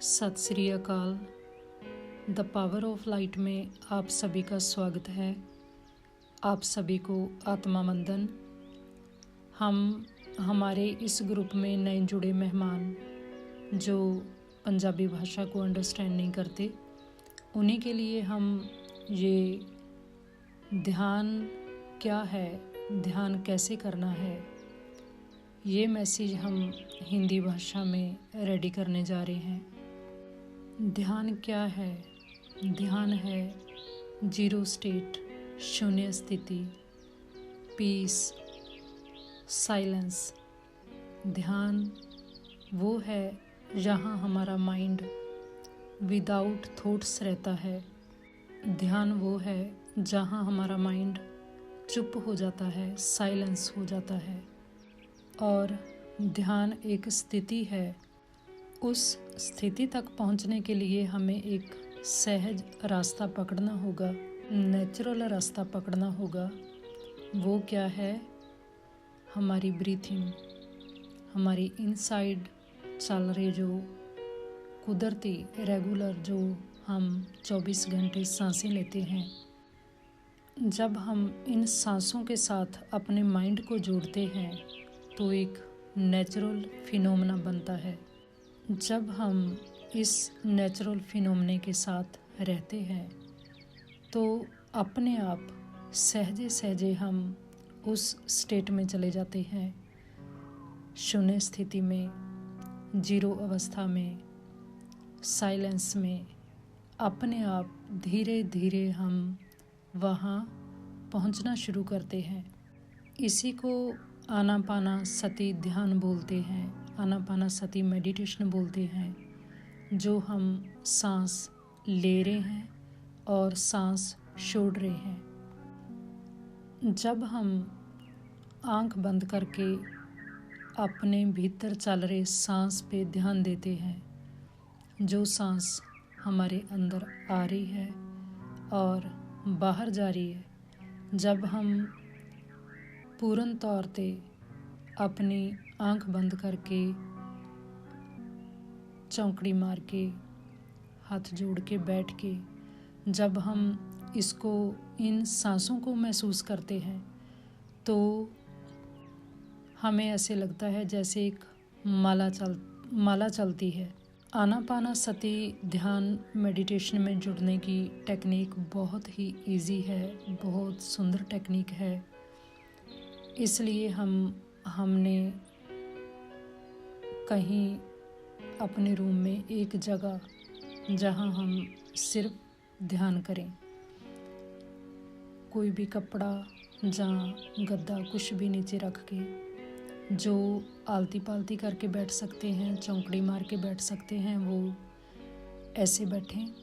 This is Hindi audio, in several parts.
सत श्री अकाल। द पावर ऑफ लाइट में आप सभी का स्वागत है। आप सभी को आत्मा वंदन। हम हमारे इस ग्रुप में नए जुड़े मेहमान जो पंजाबी भाषा को अंडरस्टैंड नहीं करते, उन्हीं के लिए हम ये ध्यान क्या है, ध्यान कैसे करना है, ये मैसेज हम हिंदी भाषा में रेडी करने जा रहे हैं। ध्यान क्या है? ध्यान है जीरो स्टेट, शून्य स्थिति, पीस, साइलेंस। ध्यान वो है जहाँ हमारा माइंड विदाउट थॉट्स रहता है। ध्यान वो है जहाँ हमारा माइंड चुप हो जाता है, साइलेंस हो जाता है। और ध्यान एक स्थिति है। उस स्थिति तक पहुंचने के लिए हमें एक सहज रास्ता पकड़ना होगा, नेचुरल रास्ता पकड़ना होगा। वो क्या है? हमारी ब्रीथिंग, हमारी इनसाइड चल रहे जो कुदरती रेगुलर जो हम 24 घंटे सांसें लेते हैं। जब हम इन सांसों के साथ अपने माइंड को जोड़ते हैं तो एक नेचुरल फिनोमेना बनता है। जब हम इस नेचुरल फिनोमेने के साथ रहते हैं तो अपने आप सहजे सहजे हम उस स्टेट में चले जाते हैं, शून्य स्थिति में, जीरो अवस्था में, साइलेंस में। अपने आप धीरे धीरे हम वहाँ पहुँचना शुरू करते हैं। इसी को आनापाना सती ध्यान बोलते हैं, आनापाना सती मेडिटेशन बोलते हैं, जो हम सांस ले रहे हैं और सांस छोड़ रहे हैं। जब हम आंख बंद करके अपने भीतर चल रहे सांस पे ध्यान देते हैं, जो सांस हमारे अंदर आ रही है और बाहर जा रही है, जब हम पूर्ण तौर पे अपनी आंख बंद करके, चौंकड़ी मार के, हाथ जोड़ के बैठ के, जब हम इसको, इन सांसों को महसूस करते हैं तो हमें ऐसे लगता है जैसे एक माला चलती है। आनापाना सती ध्यान मेडिटेशन में जुड़ने की टेक्निक बहुत ही इजी है, बहुत सुंदर टेक्निक है। इसलिए हमने कहीं अपने रूम में एक जगह जहां हम सिर्फ ध्यान करें, कोई भी कपड़ा जहाँ गद्दा कुछ भी नीचे रख के, जो आलती पालती करके बैठ सकते हैं, चौंकड़ी मार के बैठ सकते हैं, वो ऐसे बैठें।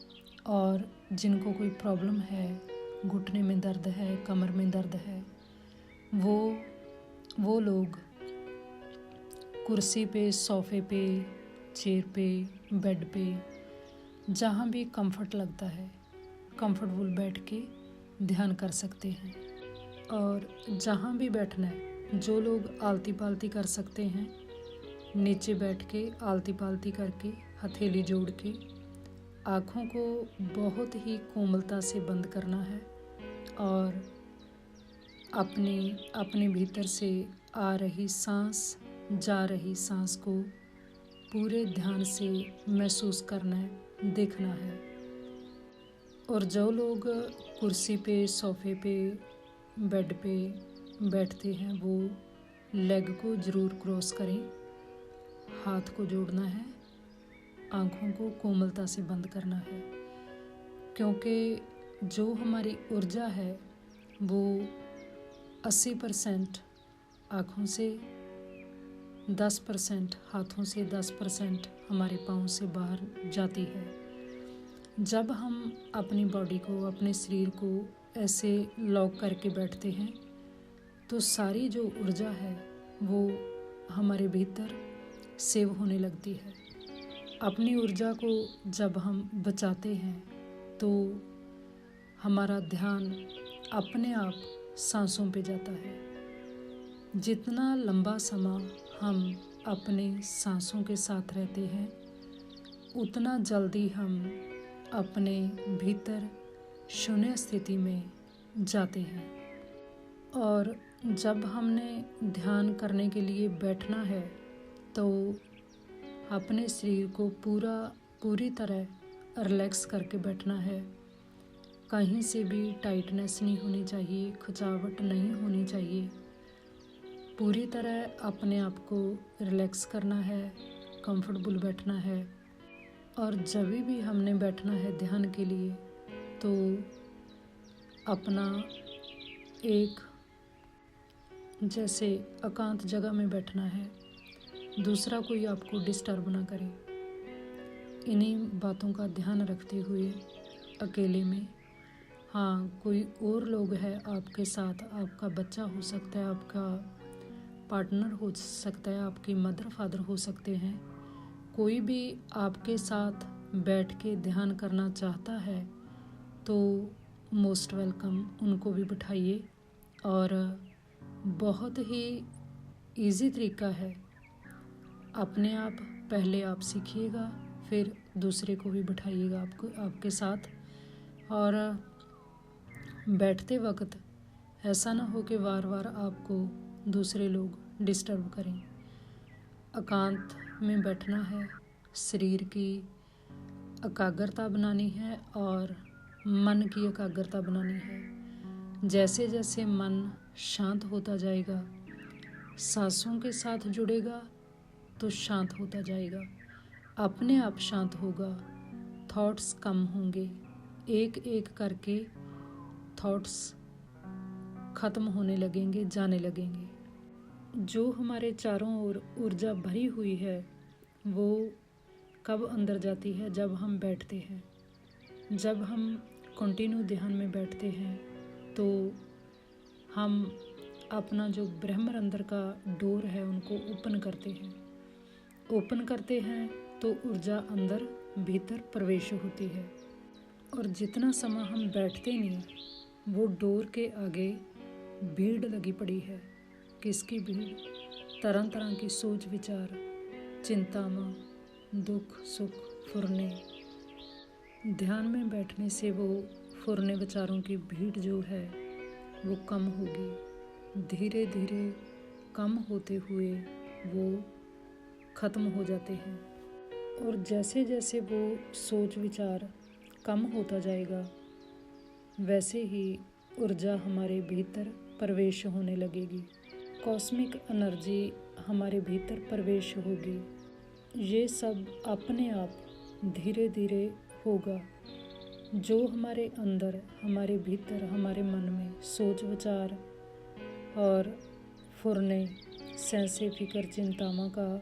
और जिनको कोई प्रॉब्लम है, घुटने में दर्द है, कमर में दर्द है, वो लोग कुर्सी पे, सोफ़े पे, चेयर पे, बेड पे, जहाँ भी कंफर्ट लगता है, कंफर्टेबल बैठ के ध्यान कर सकते हैं। और जहाँ भी बैठना है, जो लोग आलती पालती कर सकते हैं, नीचे बैठ के आलती पालती करके, हथेली जोड़ के, आँखों को बहुत ही कोमलता से बंद करना है और अपने भीतर से आ रही सांस, जा रही सांस को पूरे ध्यान से महसूस करना है, देखना है। और जो लोग कुर्सी पे, सोफ़े पे, बेड पे बैठते हैं, वो लेग को ज़रूर क्रॉस करें, हाथ को जोड़ना है, आँखों को कोमलता से बंद करना है। क्योंकि जो हमारी ऊर्जा है वो 80% आँखों से, 10% हाथों से, 10% हमारे पाँव से बाहर जाती है। जब हम अपनी बॉडी को, अपने शरीर को ऐसे लॉक करके बैठते हैं तो सारी जो ऊर्जा है वो हमारे भीतर सेव होने लगती है। अपनी ऊर्जा को जब हम बचाते हैं तो हमारा ध्यान अपने आप सांसों पे जाता है। जितना लंबा समय हम अपने सांसों के साथ रहते हैं, उतना जल्दी हम अपने भीतर शून्य स्थिति में जाते हैं। और जब हमने ध्यान करने के लिए बैठना है तो अपने शरीर को पूरी तरह रिलैक्स करके बैठना है। कहीं से भी टाइटनेस नहीं होनी चाहिए, खिंचावट नहीं होनी चाहिए। पूरी तरह अपने आप को रिलैक्स करना है, कंफर्टेबल बैठना है। और जब भी हमने बैठना है ध्यान के लिए तो अपना एक जैसे एकांत जगह में बैठना है, दूसरा कोई आपको डिस्टर्ब ना करे। इन्हीं बातों का ध्यान रखते हुए अकेले में, हाँ कोई और लोग है आपके साथ, आपका बच्चा हो सकता है, आपका पार्टनर हो सकता है, आपके मदर फादर हो सकते हैं, कोई भी आपके साथ बैठ के ध्यान करना चाहता है तो मोस्ट वेलकम, उनको भी बिठाइए। और बहुत ही इजी तरीका है, अपने आप पहले आप सीखिएगा, फिर दूसरे को भी बिठाइएगा आपके साथ। और बैठते वक्त ऐसा ना हो कि बार बार आपको दूसरे लोग डिस्टर्ब करें। एकांत में बैठना है, शरीर की एकाग्रता बनानी है और मन की एकाग्रता बनानी है। जैसे जैसे मन शांत होता जाएगा, सांसों के साथ जुड़ेगा तो शांत होता जाएगा, अपने आप शांत होगा, थॉट्स कम होंगे, एक एक करके थॉट्स ख़त्म होने लगेंगे, जाने लगेंगे। जो हमारे चारों ओर ऊर्जा भरी हुई है वो कब अंदर जाती है? जब हम बैठते हैं। जब हम कंटिन्यू ध्यान में बैठते हैं तो हम अपना जो ब्रह्मरंध्र का डोर है उनको ओपन करते हैं तो ऊर्जा अंदर भीतर प्रवेश होती है। और जितना समय हम बैठते नहीं, वो डोर के आगे भीड़ लगी पड़ी है। किसकी भीड़? तरह तरह की सोच विचार, चिंता में, दुख सुख फुरने। ध्यान में बैठने से वो फुरने विचारों की भीड़ जो है वो कम होगी, धीरे धीरे कम होते हुए वो ख़त्म हो जाते हैं। और जैसे जैसे वो सोच विचार कम होता जाएगा वैसे ही ऊर्जा हमारे भीतर प्रवेश होने लगेगी, कॉस्मिक एनर्जी हमारे भीतर प्रवेश होगी। ये सब अपने आप धीरे धीरे होगा। जो हमारे अंदर, हमारे भीतर, हमारे मन में सोच विचार और फुरने, सैंसे फिक्र चिंतामा का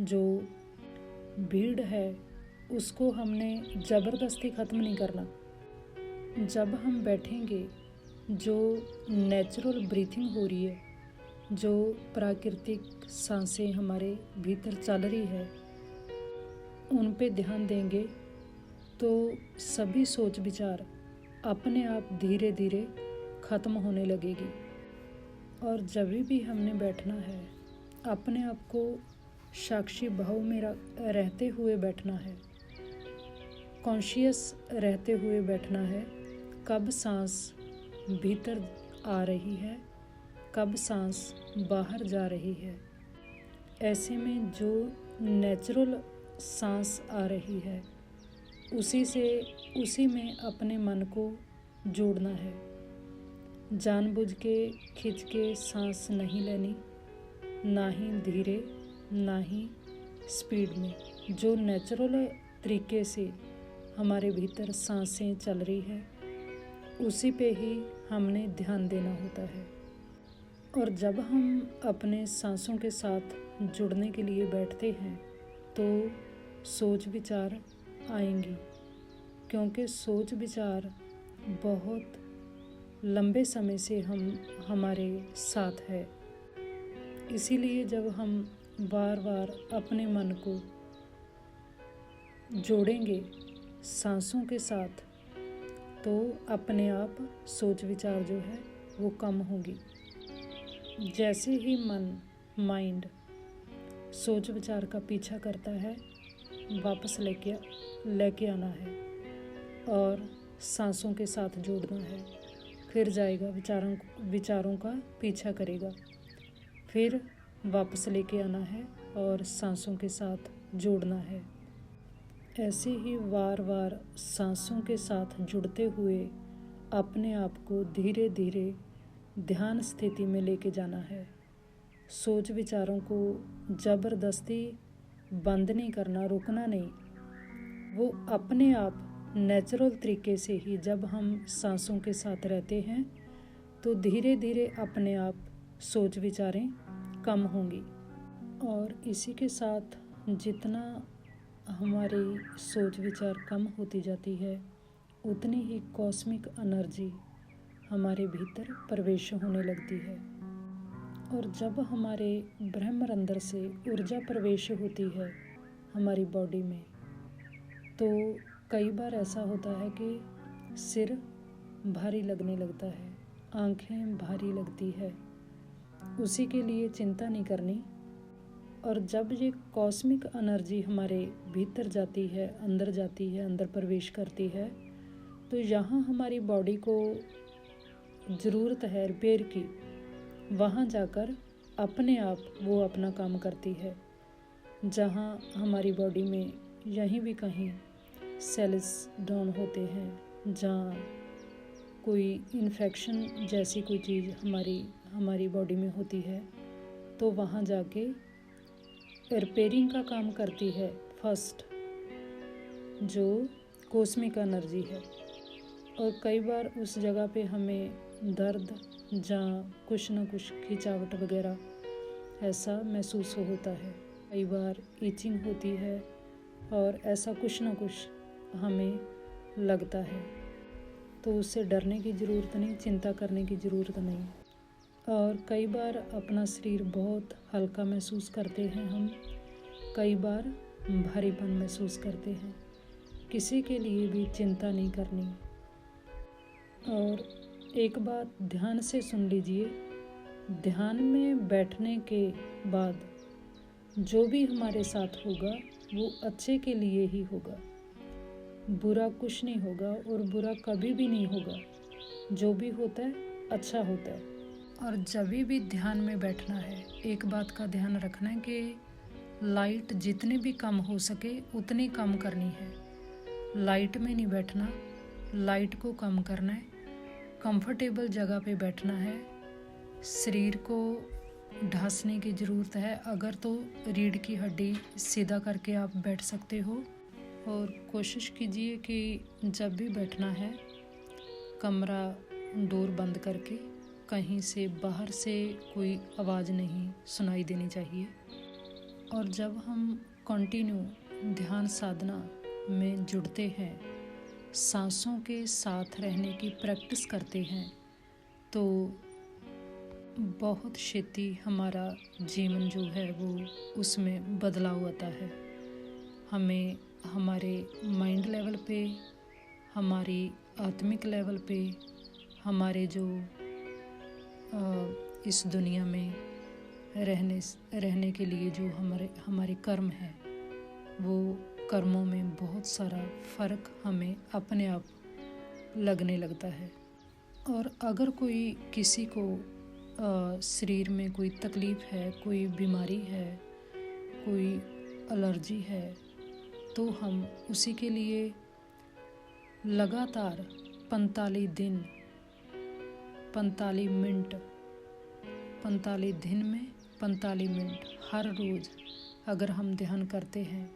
जो भीड़ है उसको हमने ज़बरदस्ती ख़त्म नहीं करना। जब हम बैठेंगे, जो नेचुरल ब्रीथिंग हो रही है, जो प्राकृतिक सांसें हमारे भीतर चल रही है, उन पे ध्यान देंगे तो सभी सोच विचार अपने आप धीरे धीरे ख़त्म होने लगेगी। और जब भी हमने बैठना है, अपने आप को साक्षी भाव में रहते हुए बैठना है, कॉन्शियस रहते हुए बैठना है। कब सांस भीतर आ रही है, कब सांस बाहर जा रही है। ऐसे में जो नेचुरल सांस आ रही है उसी में अपने मन को जोड़ना है। जानबूझ के खिंच के सांस नहीं लेनी, ना ही धीरे ना ही स्पीड में। जो नेचुरल तरीके से हमारे भीतर सांसें चल रही है उसी पे ही हमने ध्यान देना होता है। और जब हम अपने सांसों के साथ जुड़ने के लिए बैठते हैं तो सोच विचार आएंगी, क्योंकि सोच विचार बहुत लंबे समय से हमारे साथ है। इसीलिए जब हम बार बार अपने मन को जोड़ेंगे सांसों के साथ तो अपने आप सोच विचार जो है वो कम होगी। जैसे ही माइंड सोच विचार का पीछा करता है वापस लेके आना है और सांसों के साथ जोड़ना है। फिर जाएगा, विचारों का पीछा करेगा, फिर वापस लेके आना है और सांसों के साथ जोड़ना है। ऐसे ही बार बार सांसों के साथ जुड़ते हुए अपने आप को धीरे धीरे ध्यान स्थिति में लेके जाना है। सोच विचारों को ज़बरदस्ती बंद नहीं करना, रुकना नहीं। वो अपने आप नेचुरल तरीके से ही जब हम सांसों के साथ रहते हैं तो धीरे धीरे अपने आप सोच विचारें कम होंगी। और इसी के साथ जितना हमारी सोच विचार कम होती जाती है उतनी ही कॉस्मिक एनर्जी हमारे भीतर प्रवेश होने लगती है। और जब हमारे ब्रह्मरंध्र से ऊर्जा प्रवेश होती है हमारी बॉडी में, तो कई बार ऐसा होता है कि सिर भारी लगने लगता है, आंखें भारी लगती है। उसी के लिए चिंता नहीं करनी। और जब ये कॉस्मिक एनर्जी हमारे भीतर जाती है, अंदर प्रवेश करती है, तो यहाँ हमारी बॉडी को ज़रूरत है रिपेयर की, वहाँ जाकर अपने आप वो अपना काम करती है। जहाँ हमारी बॉडी में यहीं भी कहीं सेल्स डाउन होते हैं, जहाँ कोई इन्फेक्शन जैसी कोई चीज़ हमारी बॉडी में होती है, तो वहाँ जाके रिपेयरिंग का काम करती है फर्स्ट, जो कॉस्मिक एनर्जी है। और कई बार उस जगह पे हमें दर्द या कुछ न कुछ खिंचावट वगैरह ऐसा महसूस होता है, कई बार ईचिंग होती है और ऐसा कुछ न कुछ हमें लगता है। तो उससे डरने की ज़रूरत नहीं, चिंता करने की ज़रूरत नहीं। और कई बार अपना शरीर बहुत हल्का महसूस करते हैं हम, कई बार भारीपन महसूस करते हैं। किसी के लिए भी चिंता नहीं करनी। और एक बात ध्यान से सुन लीजिए, ध्यान में बैठने के बाद जो भी हमारे साथ होगा वो अच्छे के लिए ही होगा, बुरा कुछ नहीं होगा और बुरा कभी भी नहीं होगा। जो भी होता है अच्छा होता है। और जब भी ध्यान में बैठना है, एक बात का ध्यान रखना है कि लाइट जितने भी कम हो सके उतनी कम करनी है। लाइट में नहीं बैठना, लाइट को कम करना है। कंफर्टेबल जगह पे बैठना है। शरीर को ढांसने की ज़रूरत है, अगर तो रीढ़ की हड्डी सीधा करके आप बैठ सकते हो। और कोशिश कीजिए कि जब भी बैठना है कमरा डोर बंद करके, कहीं से बाहर से कोई आवाज़ नहीं सुनाई देनी चाहिए। और जब हम कंटिन्यू ध्यान साधना में जुड़ते हैं, सांसों के साथ रहने की प्रैक्टिस करते हैं, तो बहुत छेती हमारा जीवन जो है वो उसमें बदलाव आता है। हमें हमारे माइंड लेवल पे, हमारी आत्मिक लेवल पे, हमारे जो इस दुनिया में रहने के लिए जो हमारे कर्म हैं, वो कर्मों में बहुत सारा फ़र्क हमें अपने आप लगने लगता है। और अगर कोई किसी को शरीर में कोई तकलीफ़ है, कोई बीमारी है, कोई एलर्जी है, तो हम उसी के लिए लगातार 45 दिन 45 मिनट 45 दिन में 45 मिनट हर रोज़ अगर हम ध्यान करते हैं,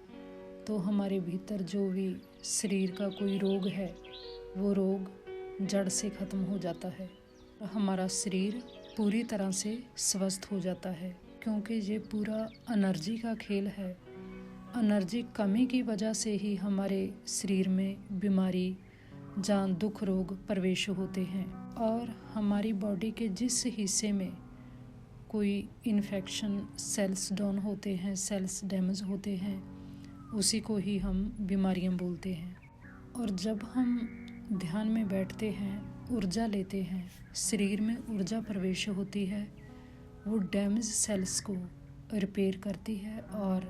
तो हमारे भीतर जो भी शरीर का कोई रोग है वो रोग जड़ से ख़त्म हो जाता है। हमारा शरीर पूरी तरह से स्वस्थ हो जाता है, क्योंकि ये पूरा एनर्जी का खेल है। एनर्जी कमी की वजह से ही हमारे शरीर में बीमारी, जान, दुख, रोग प्रवेश होते हैं। और हमारी बॉडी के जिस हिस्से में कोई इन्फेक्शन, सेल्स डाउन होते हैं, सेल्स डैमेज होते हैं, उसी को ही हम बीमारियां बोलते हैं। और जब हम ध्यान में बैठते हैं, ऊर्जा लेते हैं, शरीर में ऊर्जा प्रवेश होती है, वो डैमेज सेल्स को रिपेयर करती है और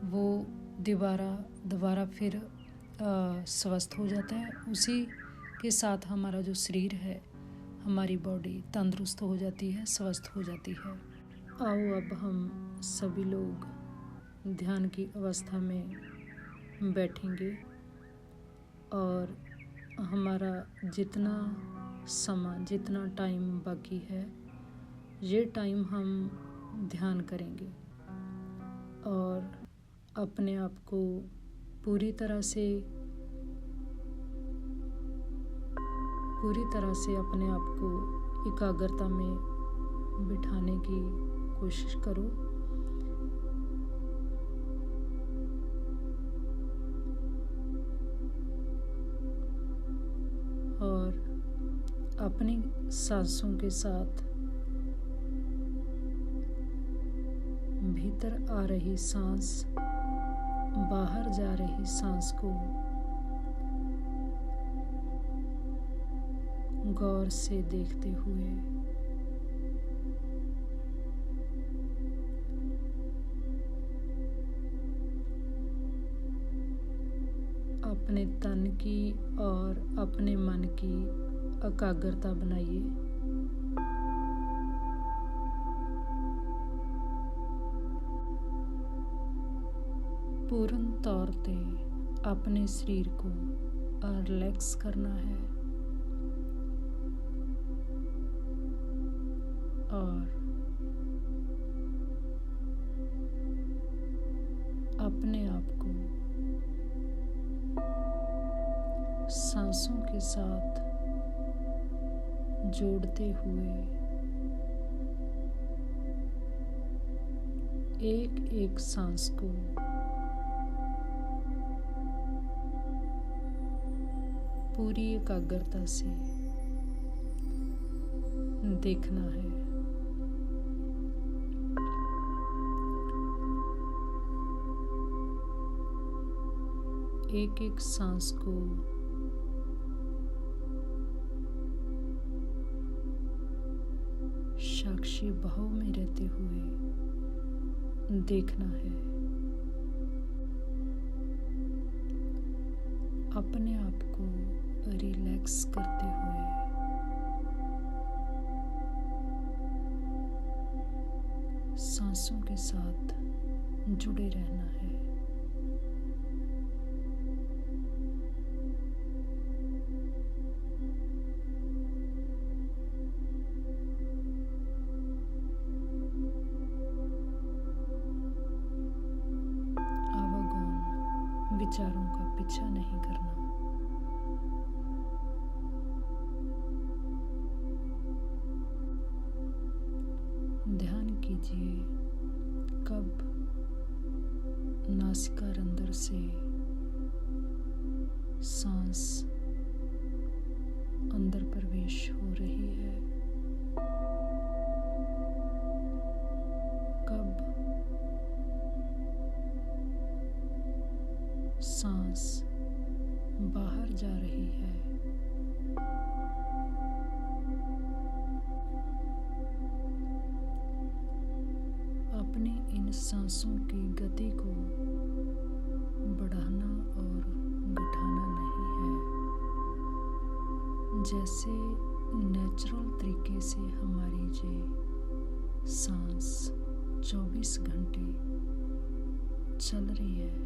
वो दोबारा फिर स्वस्थ हो जाता है। उसी के साथ हमारा जो शरीर है, हमारी बॉडी तंदुरुस्त हो जाती है, स्वस्थ हो जाती है। आओ अब हम सभी लोग ध्यान की अवस्था में बैठेंगे और हमारा जितना टाइम बाकी है, ये टाइम हम ध्यान करेंगे और अपने आप को पूरी तरह से अपने आप को एकाग्रता में बिठाने की कोशिश करो। और अपनी सांसों के साथ भीतर आ रही सांस, बाहर जा रही सांस को गौर से देखते हुए अपने तन की और अपने मन की एकाग्रता बनाइए। पूर्ण तौर पे अपने शरीर को रिलैक्स करना है और अपने आप को सांसों के साथ जोड़ते हुए एक एक सांस को पूरी एकाग्रता से देखना है। एक एक सांस को साक्षी भाव में रहते हुए देखना है। अपने आप को रिलैक्स करते हुए सांसों के साथ जुड़े रहना है। विचारों का पीछा नहीं करना। ध्यान कीजिए कब नासिकारंध्र से सांस अंदर प्रवेश हो रही है, कब सांस बाहर जा रही है। अपनी इन सांसों की गति को बढ़ाना और घटाना नहीं है। जैसे नेचुरल तरीके से हमारी ये सांस 24 घंटे चल रही है,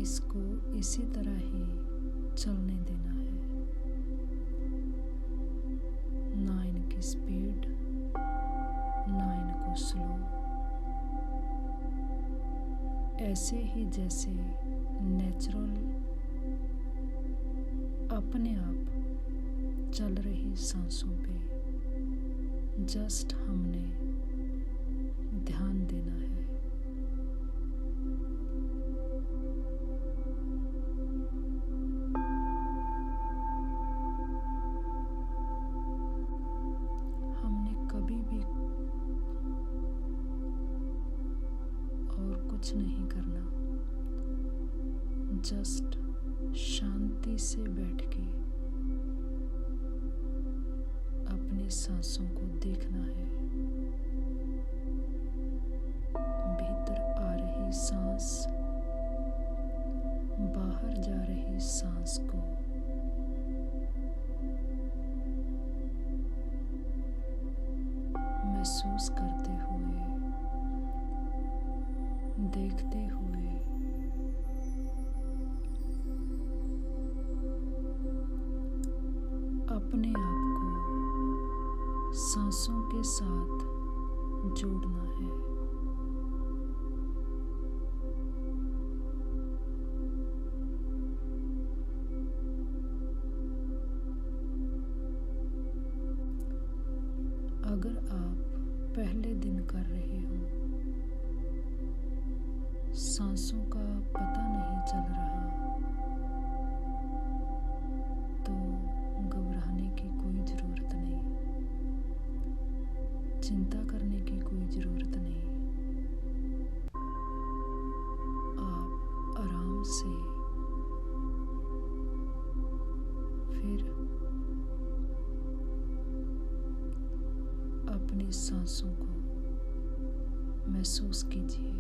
इसको इसी तरह ही चलने देना है। ना इनकी स्पीड, ना इनको स्लो, ऐसे ही जैसे नेचुरल अपने आप चल रही सांसों पे जस्ट हमने ध्यान देना है। हमने कभी भी और कुछ नहीं करना, जस्ट शांति से बैठ के अपने सांसों को देखना है। भीतर देखते हुए अपने आप को सांसों के साथ जोड़ना है। अगर आप पहले दिन कर रहे हो, सांसों का पता नहीं चल रहा, तो घबराने की कोई ज़रूरत नहीं, चिंता करने की कोई ज़रूरत नहीं। आप आराम से फिर अपनी सांसों को महसूस कीजिए।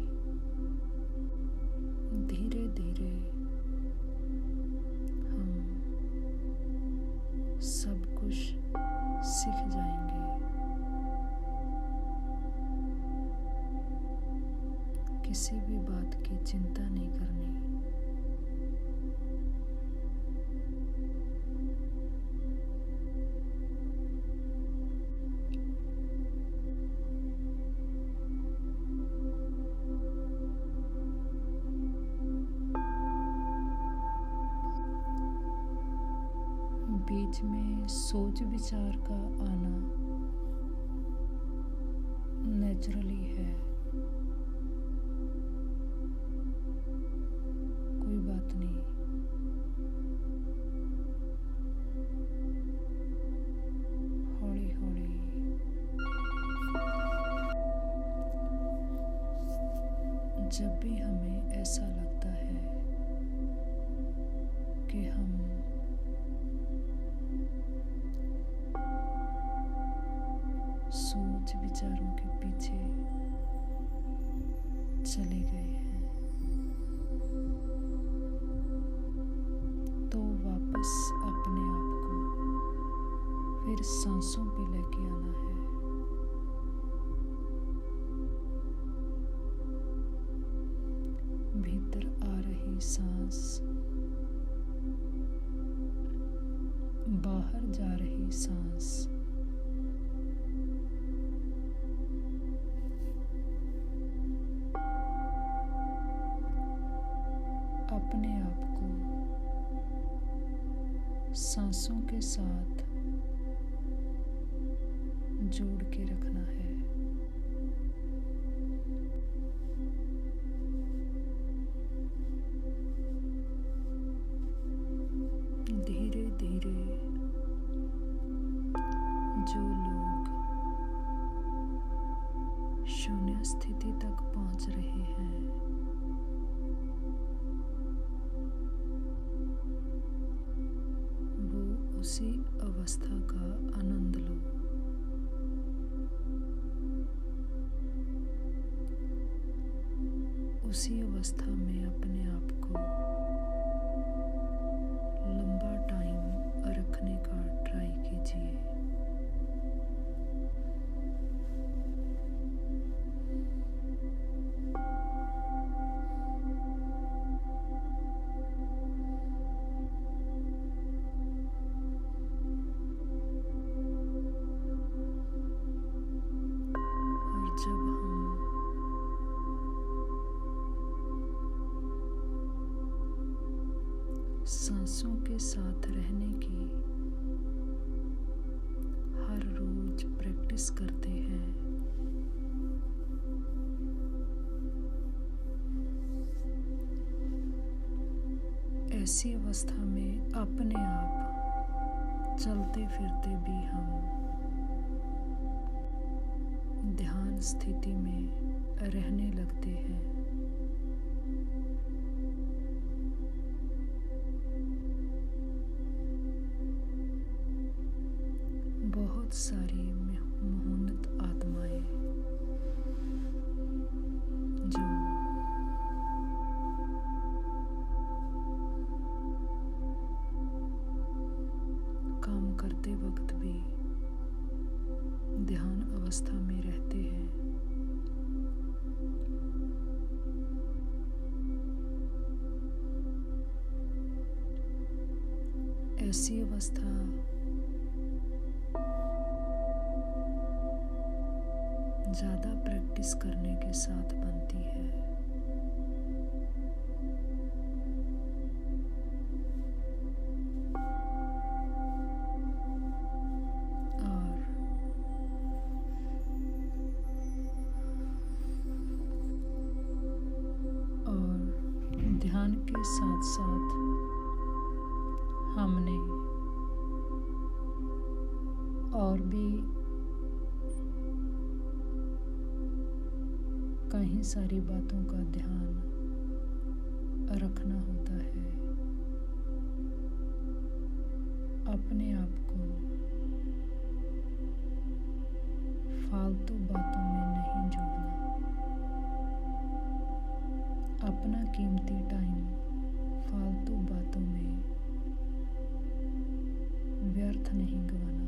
धीरे धीरे हम सब कुछ सीख जाएंगे। किसी भी बात की चिंता नहीं करनी। बीच में सोच विचार का आना नेचुरली है, कोई बात नहीं। हौली हौली जब भी हमें ऐसा लगता है कि हम सोच विचारों के पीछे चले गए हैं, तो वापस अपने आप को फिर सांसों पे लेके आना है। भीतर आ रही सांस, बाहर जा रही सांस, अपने आप को सांसों के साथ जोड़ के रखना है। धीरे धीरे जो लोग शून्य स्थिति तक पहुंच रहे हैं, उसी अवस्था का आनंद लो। उसी अवस्था में अपने आप को लंबा टाइम रखने का ट्राई कीजिए। जब हम सांसों के साथ रहने की हर रोज प्रैक्टिस करते हैं, ऐसी अवस्था में अपने आप चलते फिरते भी हम ध्यान स्थिति में रहने लगते हैं। बहुत सारी महोन्नत आत्माएं जो काम करते वक्त भी ध्यान अवस्था में रहते हैं, ऐसी अवस्था ज़्यादा प्रैक्टिस करने के साथ बनती है। और ध्यान के साथ साथ हमने और भी कई सारी बातों का ध्यान रखना होता है। अपने आप को फालतू बातों में नहीं जोड़ना, अपना कीमती टाइम फालतू बातों में व्यर्थ नहीं गंवाना।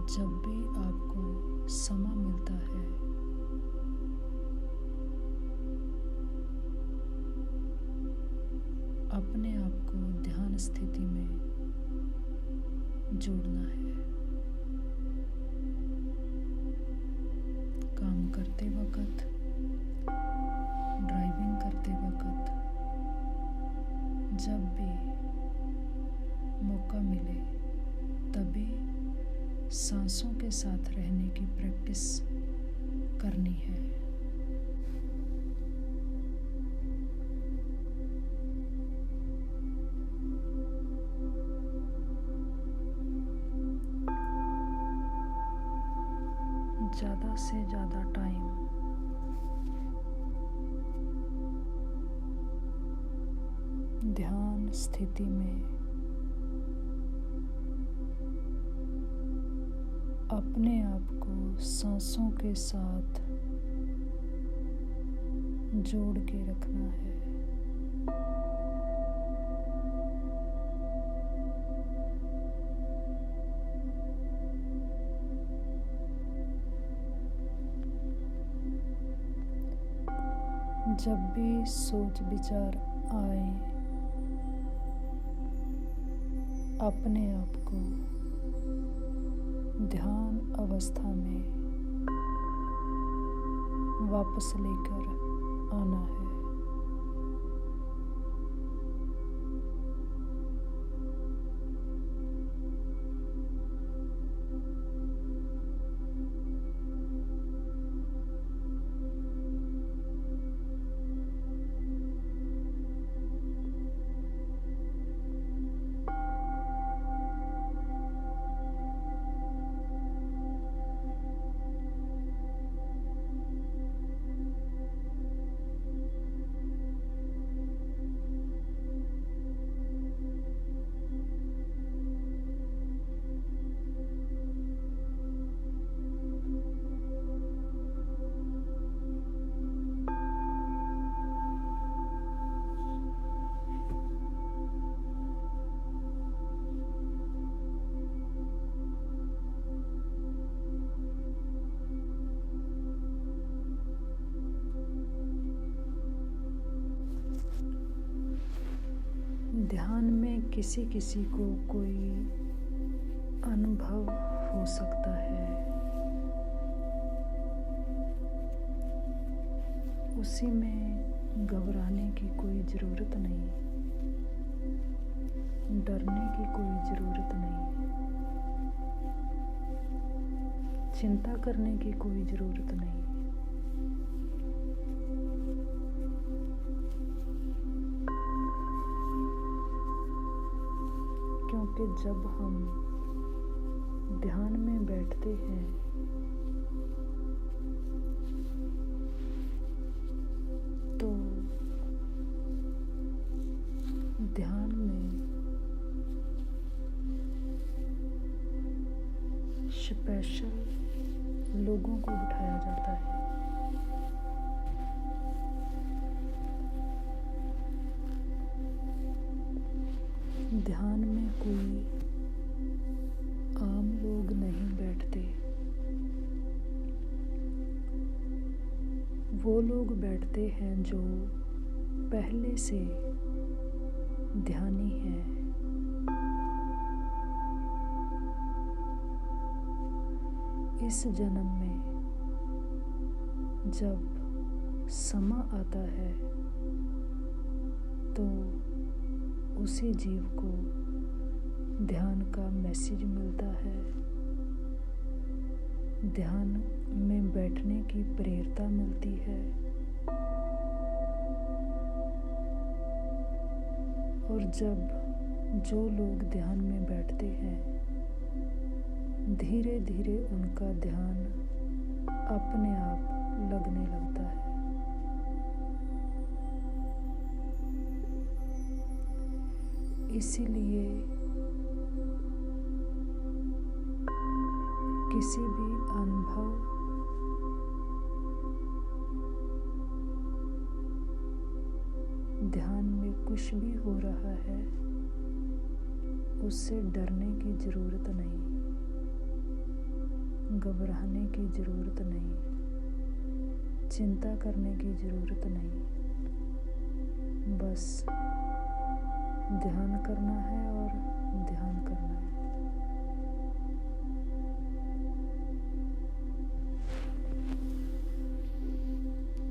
जब भी आपको समय मिलता है, अपने आप को ध्यान स्थिति में जोड़ना है। काम करते वक्त, ड्राइविंग करते वक्त, जब भी मौका मिले तभी सांसों के साथ रहने की प्रैक्टिस करनी है। ज़्यादा से ज़्यादा टाइम ध्यान स्थिति में अपने आप को सांसों के साथ जोड़ के रखना है। जब भी सोच विचार आए, अपने आप को ध्यान अवस्था में वापस लेकर आना है। ध्यान में किसी किसी को कोई अनुभव हो सकता है, उसी में घबराने की कोई ज़रूरत नहीं, डरने की कोई ज़रूरत नहीं, चिंता करने की कोई ज़रूरत नहीं। क्योंकि जब हम ध्यान में बैठते हैं तो ध्यान में स्पेशल लोगों को बिठाया जाता है। ध्यान में कोई आम लोग नहीं बैठते, वो लोग बैठते हैं जो पहले से ध्यानी है। इस जन्म में जब समा आता है तो उसी जीव को ध्यान का मैसेज मिलता है। ध्यान में बैठने की प्रेरणा मिलती है और जब जो लोग ध्यान में बैठते हैं धीरे धीरे उनका ध्यान अपने आप लगने लगता है। इसीलिए किसी भी अनुभव ध्यान में कुछ भी हो रहा है उससे डरने की जरूरत नहीं, घबराने की जरूरत नहीं, चिंता करने की जरूरत नहीं। बस ध्यान करना है और ध्यान करना है।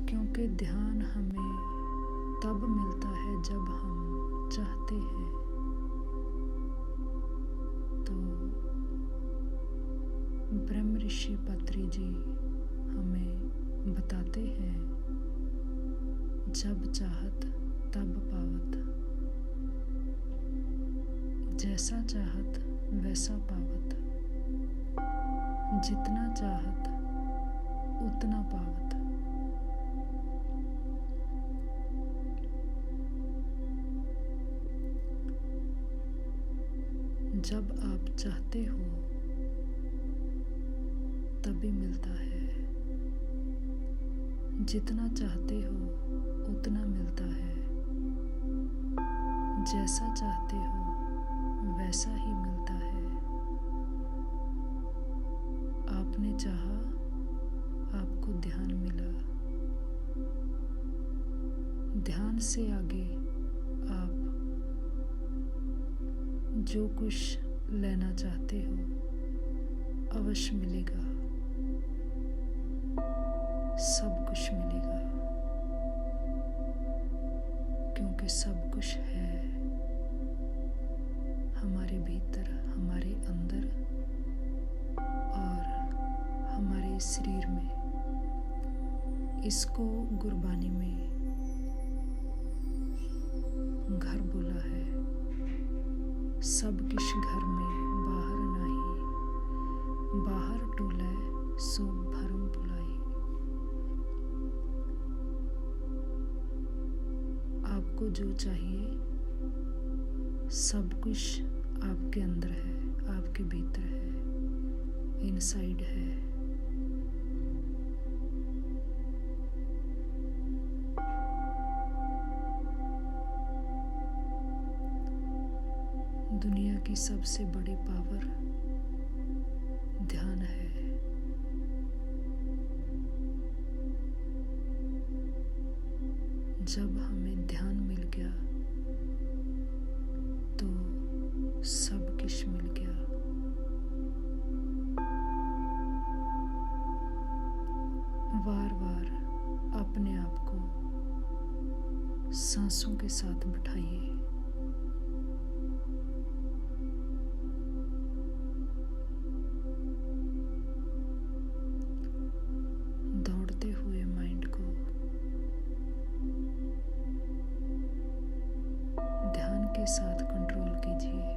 क्योंकि ध्यान हमें तब मिलता है जब हम चाहते हैं। तो ब्रह्म ऋषि पत्री जी हमें बताते हैं, जब चाहत तब पावत, जैसा चाहत वैसा पावत, जितना चाहत उतना पावत। जब आप चाहते हो तभी मिलता है, जितना चाहते हो उतना मिलता है, जैसा चाहते हो वैसा ही मिलता है। आपने चाहा, आपको ध्यान मिला। ध्यान से आगे आप जो कुछ लेना चाहते हो अवश्य मिलेगा, सब कुछ मिलेगा, क्योंकि सब कुछ है हमारे भीतर, हमारे अंदर और हमारे शरीर में। इसको गुरबानी में घर बोला है, सब किश घर में बाहर नाही, बाहर टोले सो भरम पुलाई। आपको जो चाहिए सब कुछ आपके अंदर है, आपके भीतर है, इनसाइड है। दुनिया की सबसे बड़ी पावर ध्यान है। जब हमें ध्यान मिल गया तो सब कुछ मिल गया। बार बार अपने आप को सांसों के साथ बिठाइए। दौड़ते हुए माइंड को ध्यान के साथ कंट्रोल कीजिए।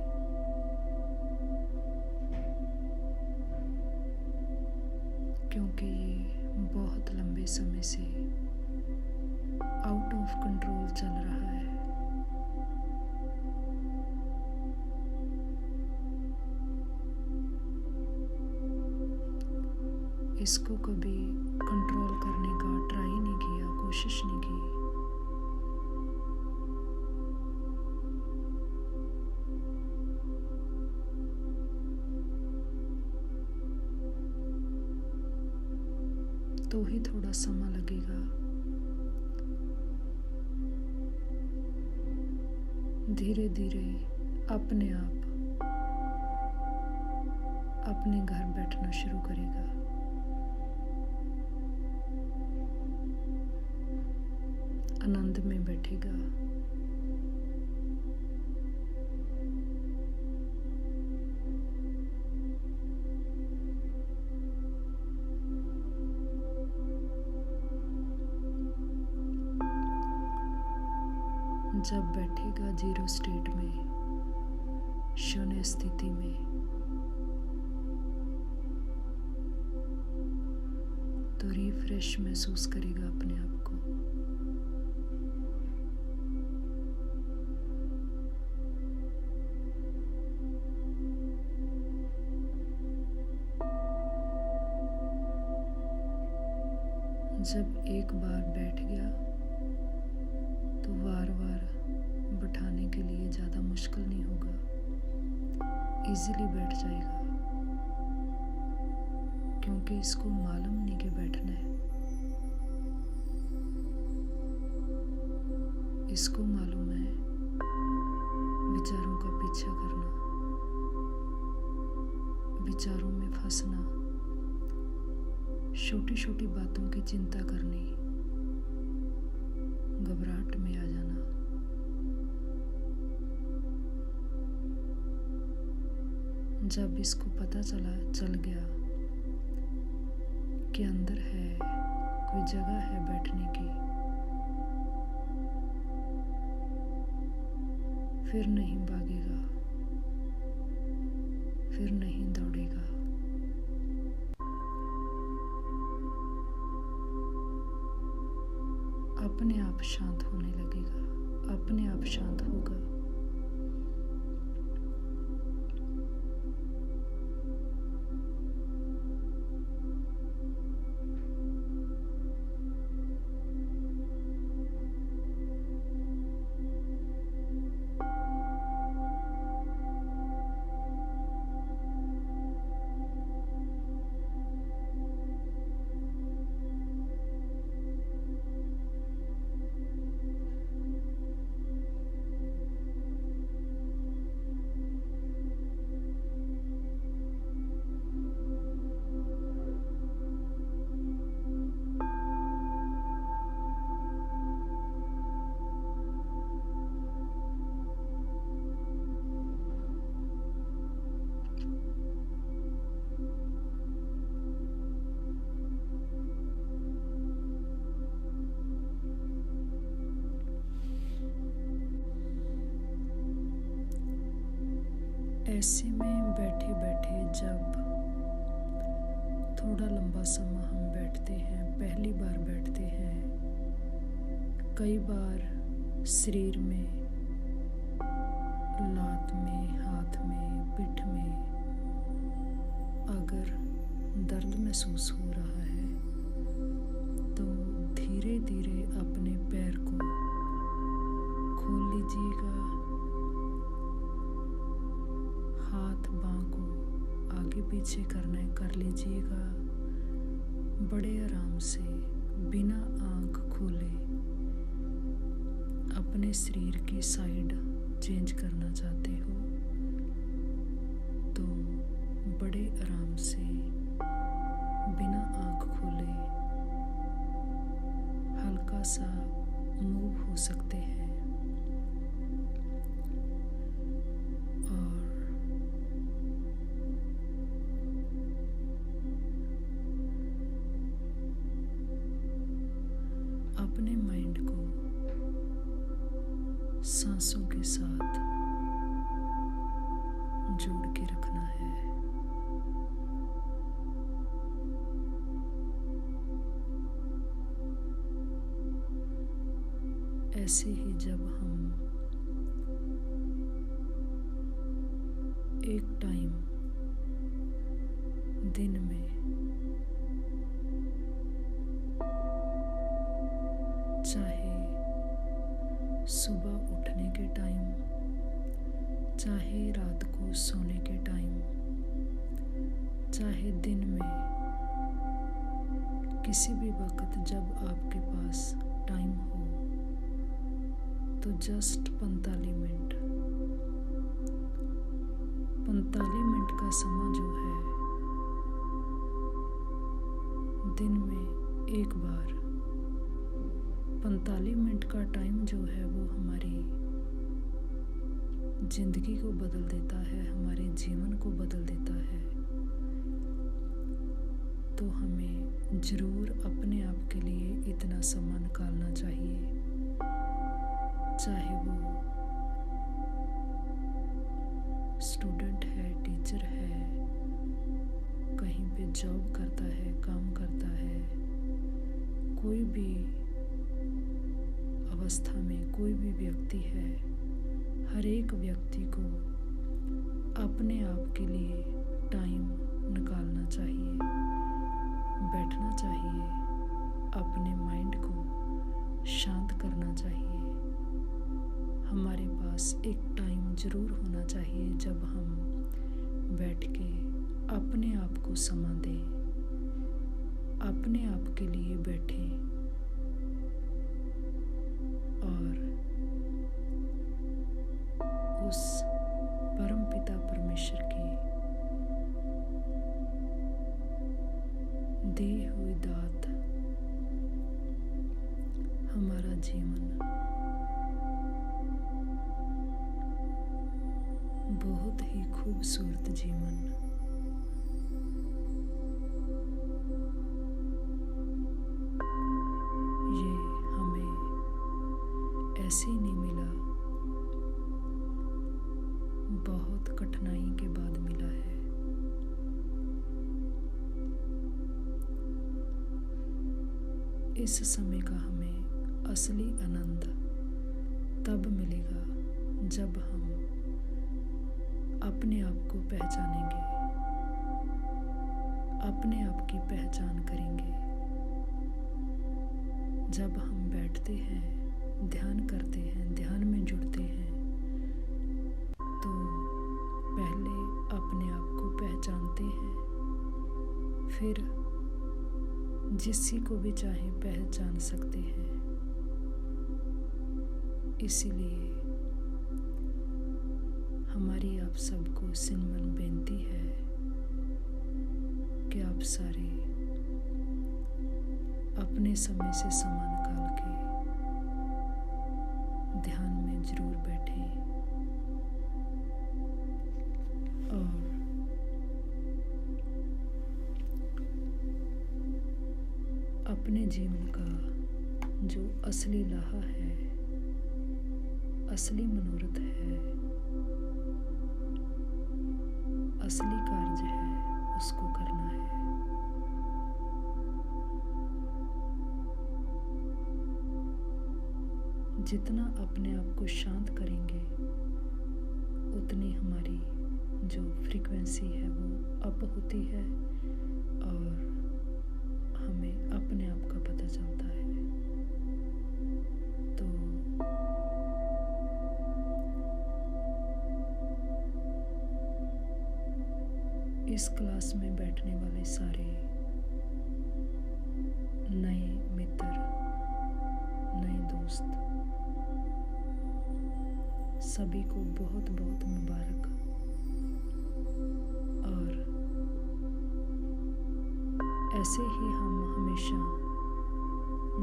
क्योंकि ये बहुत लंबे समय से आउट ऑफ कंट्रोल चल रहा है। इसको कभी कंट्रोल करने का ट्राई नहीं किया, कोशिश नहीं की। तो ही थोड़ा समय लगेगा। धीरे धीरे अपने आप अपने घर बैठना शुरू करेगा। आनंद में बैठेगा। जब बैठेगा जीरो स्टेट में, शून्य स्थिति में, तो रिफ्रेश महसूस करेगा अपने आप को। जब एक बार बैठ गया तो बार बार बैठाने के लिए ज़्यादा मुश्किल नहीं होगा, इजीली बैठ जाएगा, क्योंकि इसको मालूम नहीं कि बैठना है। इसको मालूम है विचारों का पीछा करना, विचारों में फंसना, छोटी छोटी बातों की चिंता करनी, घबराहट में आ जाना। जब इसको पता चल गया कि अंदर है, कोई जगह है बैठने की, फिर नहीं भागेगा, फिर नहीं दौड़ेगा। अपने आप शांत होने लगेगा, अपने आप शांत होगा। ऐसे में बैठे बैठे जब थोड़ा लंबा समय हम बैठते हैं, पहली बार बैठते हैं, कई बार शरीर में, लात में, हाथ में, पीठ में अगर दर्द महसूस हो रहा है तो धीरे धीरे अपने पैर को खोल लीजिएगा। हाथ बाँह को आगे पीछे कर लीजिएगा। बड़े आराम से बिना आँख खोले अपने शरीर की साइड चेंज करना चाहते हो तो बड़े आराम से बिना आँख खोले हल्का सा मूव हो सकते हैं। अपने माइंड को सांसों के साथ जोड़ के रखना है। ऐसे ही जब हम एक टाइम दिन में चाहे सुबह उठने के टाइम, चाहे रात को सोने के टाइम, चाहे दिन में, किसी भी वक्त जब आपके पास टाइम हो, तो जस्ट 45 मिनट का समय जो है दिन में एक बार 45 मिनट का टाइम जो है वो हमारी जिंदगी को बदल देता है, हमारे जीवन को बदल देता है। तो हमें ज़रूर अपने आप के लिए इतना समय निकालना चाहिए, चाहे वो स्टूडेंट है, टीचर है, कहीं पे जॉब करता है, काम करता है, कोई भी अवस्था में कोई भी व्यक्ति है, हर एक व्यक्ति को अपने आप के लिए टाइम निकालना चाहिए, बैठना चाहिए, अपने माइंड को शांत करना चाहिए। हमारे पास एक टाइम ज़रूर होना चाहिए जब हम बैठ के अपने आप को समय दें, अपने आप के लिए बैठें और उस परमपिता परमेश्वर की दी हुई दात हमारा जीवन बहुत ही खूबसूरत जीवन ये हमें ऐसे नहीं मिला, बहुत कठिनाई के बाद मिला है। इस समय का हमें असली आनंद तब मिलेगा जब हम अपने आप को पहचानेंगे, अपने आप की पहचान करेंगे। जब हम बैठते हैं, ध्यान करते हैं, ध्यान में जुड़ते हैं, तो पहले अपने आप को पहचानते हैं, फिर जिसी को भी चाहे पहचान सकते हैं। इसीलिए हमारी आप सबको सिनमन बेनती है कि आप सारे अपने समय से समय निकाल के ध्यान में जरूर बैठें और अपने जीवन का जो असली लाहा है, असली मनोरथ है, असली कार्य है, उसको करना है। जितना अपने आप को शांत करेंगे उतनी हमारी जो फ्रीक्वेंसी है वो अप होती है और हमें अपने आप का पता चलता है। तो इस क्लास में बैठने वाले सारे नए मित्र, नए दोस्त, सभी को बहुत बहुत मुबारक और ऐसे ही हम हमेशा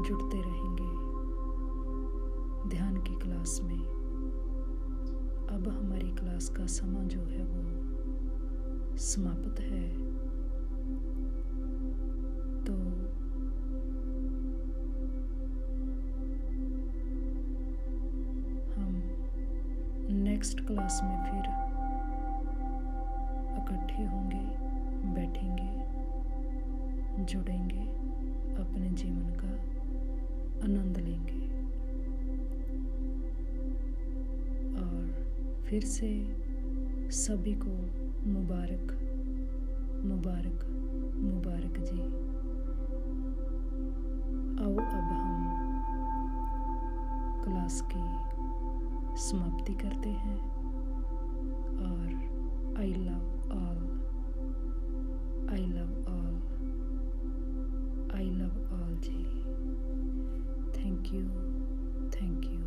जुड़ते रहेंगे ध्यान की क्लास में। अब हमारी क्लास का समय जो है वो समाप्त है, तो हम नेक्स्ट क्लास में फिर इकट्ठे होंगे, बैठेंगे, जुड़ेंगे, अपने जीवन का आनंद लेंगे और फिर से सभी को मुबारक मुबारक मुबारक जी। आओ अब हम क्लास की समाप्ति करते हैं और I love all, I love all, I love all जी। Thank you, thank you.